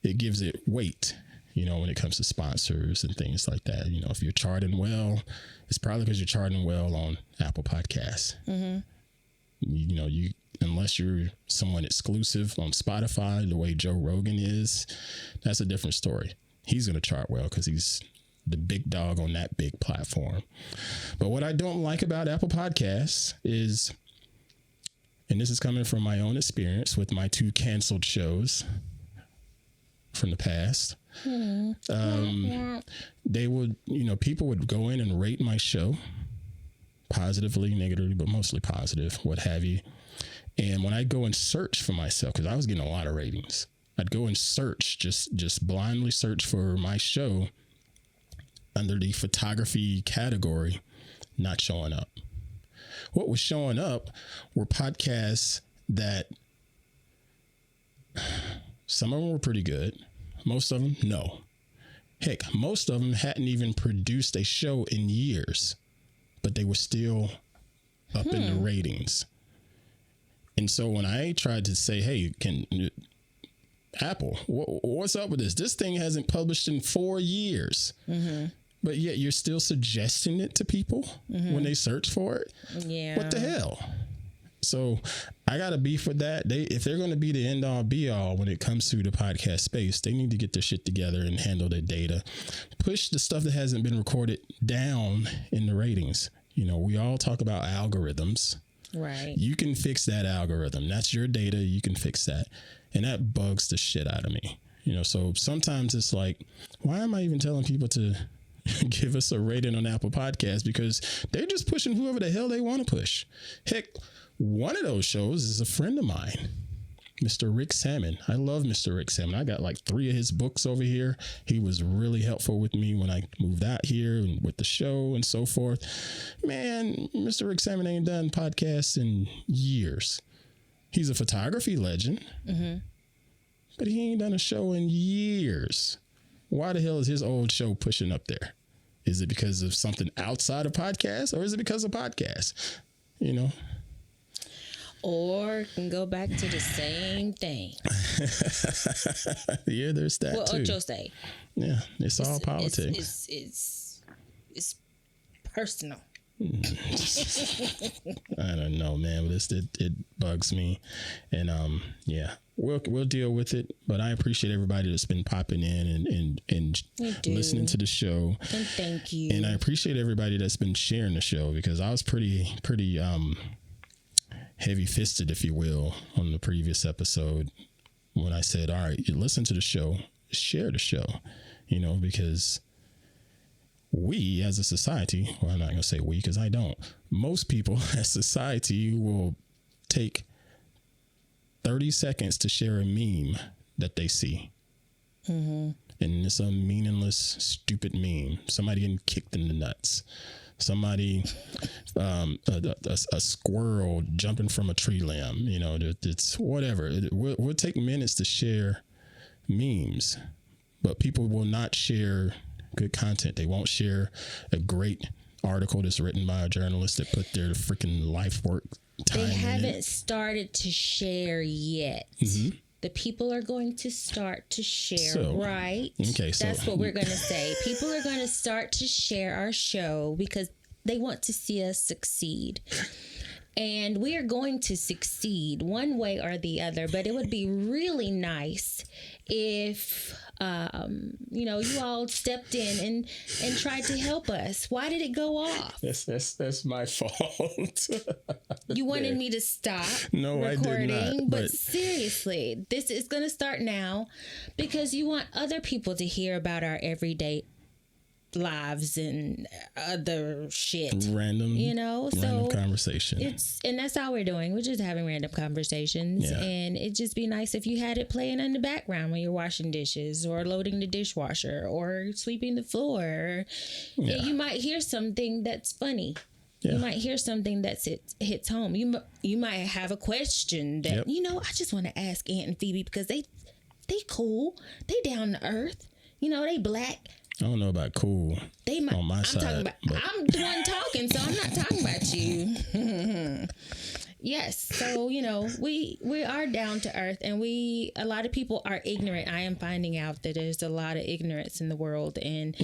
it gives it weight, you know, when it comes to sponsors and things like that. You know, if you're charting well, it's probably because you're charting well on Apple Podcasts. Mm-hmm. You know, unless you're someone exclusive on Spotify, the way Joe Rogan is, that's a different story. He's going to chart well because he's the big dog on that big platform. But what I don't like about Apple Podcasts is, and this is coming from my own experience with my 2 canceled shows from the past. They would, you know, people would go in and rate my show positively, negatively, but mostly positive, what have you. And when I go and search for myself, because I was getting a lot of ratings, I'd go and search, just blindly search for my show under the photography category, not showing up. What was showing up were podcasts that some of them were pretty good. Most of them, no. Heck, most of them hadn't even produced a show in years, but they were still up in the ratings. And so when I tried to say, hey, can Apple, what's up with this? This thing hasn't published in 4 years. Mm-hmm. But yet you're still suggesting it to people when they search for it. Yeah. What the hell? So I got a beef with that. If they're going to be the end all be all when it comes to the podcast space, they need to get their shit together and handle their data. Push the stuff that hasn't been recorded down in the ratings. You know, we all talk about algorithms. Right. You can fix that algorithm. That's your data. You can fix that. And that bugs the shit out of me. You know, so sometimes it's like, why am I even telling people to give us a rating on Apple Podcasts? Because they're just pushing whoever the hell they want to push. Heck, one of those shows is a friend of mine, Mr. Rick Salmon. I love Mr. Rick Salmon. I got like 3 of his books over here. He was really helpful with me when I moved out here and with the show and so forth. Man, Mr. Rick Salmon ain't done podcasts in years. He's a photography legend, but he ain't done a show in years. Why the hell is his old show pushing up there? Is it because of something outside of podcasts, or is it because of podcasts? You know? Or can go back to the same thing. Yeah, there's that what too. Ocho say? Yeah, it's all politics. It's personal. I don't know, man, but it bugs me, and yeah, we'll deal with it. But I appreciate everybody that's been popping in and listening to the show, and thank you. And I appreciate everybody that's been sharing the show, because I was pretty heavy fisted, if you will, on the previous episode when I said, all right, you listen to the show, share the show, because we as a society, well, I'm not going to say we, because I don't. Most people as society will take 30 seconds to share a meme that they see. Mm-hmm. And it's a meaningless, stupid meme. Somebody getting kicked in the nuts. Somebody, a squirrel jumping from a tree limb. It's whatever. We'll take minutes to share memes, but people will not share good content. They won't share a great article that's written by a journalist that put their freaking life work time in it. They haven't started to share yet. Mm-hmm. The people are going to start to share, right? Okay, so that's what we're going to say. People are going to start to share our show because they want to see us succeed. And we are going to succeed one way or the other, but it would be really nice if, you all stepped in and tried to help us. Why did it go off? That's my fault. You wanted me to stop recording, I did not. But seriously, this is going to start now because you want other people to hear about our everyday lives and other shit, random conversation. And that's all we're doing. We're just having random conversations, and it'd just be nice if you had it playing in the background when you're washing dishes or loading the dishwasher or sweeping the floor. You might hear something that's funny. You might hear something that hits home. You might have a question that I just want to ask Aunt and Phoebe because they cool, they down to earth, they Black. I don't know about cool. They might, on my side. I'm the one talking, so I'm not talking about you. Yes, so we are down to earth, and a lot of people are ignorant. I am finding out that there's a lot of ignorance in the world, and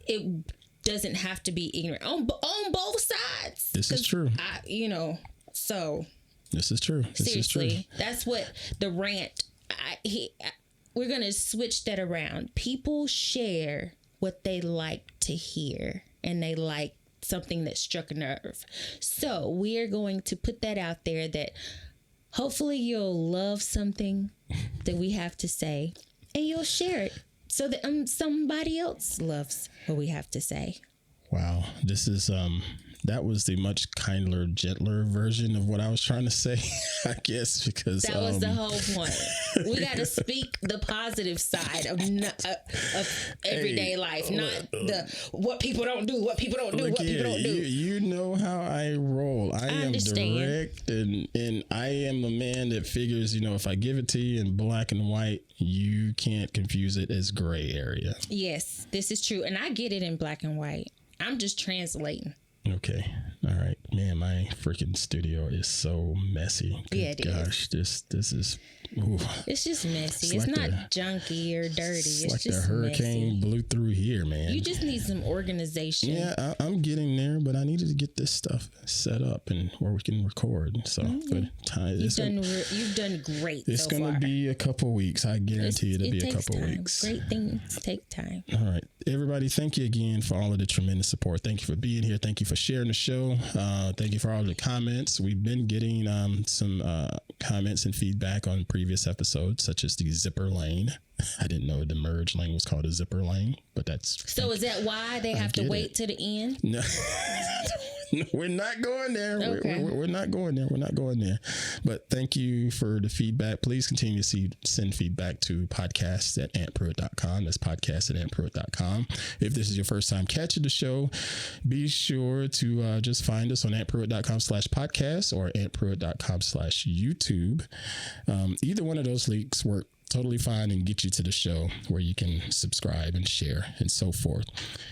it doesn't have to be ignorant on both sides. This is true. So this is true. Seriously, that's what the rant. We're gonna switch that around. People share what they like to hear, and they like something that struck a nerve. So we are going to put that out there that hopefully you'll love something that we have to say, and you'll share it so that somebody else loves what we have to say. Wow, this is that was the much kinder, gentler version of what I was trying to say, I guess, because that was the whole point. We got to speak the positive side of everyday life, not what people don't do, what people don't do, what people don't do. You know how I roll. I am understand. Direct, and I am a man that figures, if I give it to you in black and white, you can't confuse it as gray area. Yes, this is true, and I get it in black and white. I'm just translating. Okay. All right. Man, my freaking studio is so messy. Good gosh, this is ooh. It's just messy. It's not junky or dirty. It's like just the hurricane messy. Blew through here, man. You just need some organization. Yeah, I'm getting there, but I needed to get this stuff set up and where we can record. So good time. You've done great. It's going to be a couple weeks. I guarantee it'll be a couple weeks. Great things take time. All right, everybody. Thank you again for all of the tremendous support. Thank you for being here. Thank you for sharing the show. Thank you for all the comments. We've been getting some comments and feedback on previous episodes, such as the zipper lane. I didn't know the merge lane was called a zipper lane, but that's... So is that why they have to wait to the end? No. No, we're not going there. Okay. We're not going there. We're not going there. But thank you for the feedback. Please continue to send feedback to podcasts@antpruitt.com. That's podcasts@antpruitt.com. If this is your first time catching the show, be sure to just find us on antpruitt.com/podcast or antpruitt.com/YouTube. Either one of those links work totally fine and get you to the show where you can subscribe and share and so forth.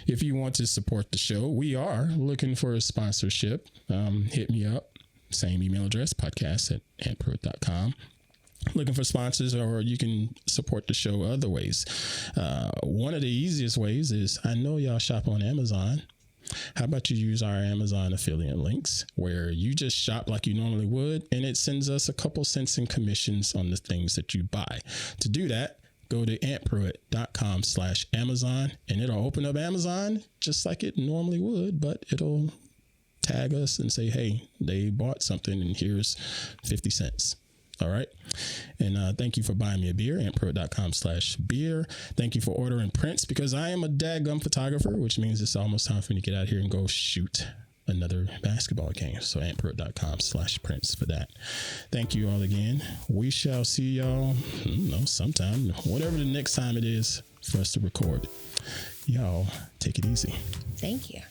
If you want to support the show, we are looking for a sponsorship. Hit me up. Same email address, podcast@antpruitt.com. Looking for sponsors, or you can support the show other ways. One of the easiest ways is, I know y'all shop on Amazon. How about you use our Amazon affiliate links where you just shop like you normally would, and it sends us a couple cents in commissions on the things that you buy. To do that, go to antpruitt.com/Amazon, and it'll open up Amazon just like it normally would, but it'll tag us and say, hey, they bought something and here's 50 cents. All right. And thank you for buying me a beer, antpruitt.com/beer. Thank you for ordering prints, because I am a daggum photographer, which means it's almost time for me to get out here and go shoot another basketball game. So antpruitt.com/prints for that. Thank you all again. We shall see y'all, sometime, whatever the next time it is for us to record. Y'all take it easy. Thank you.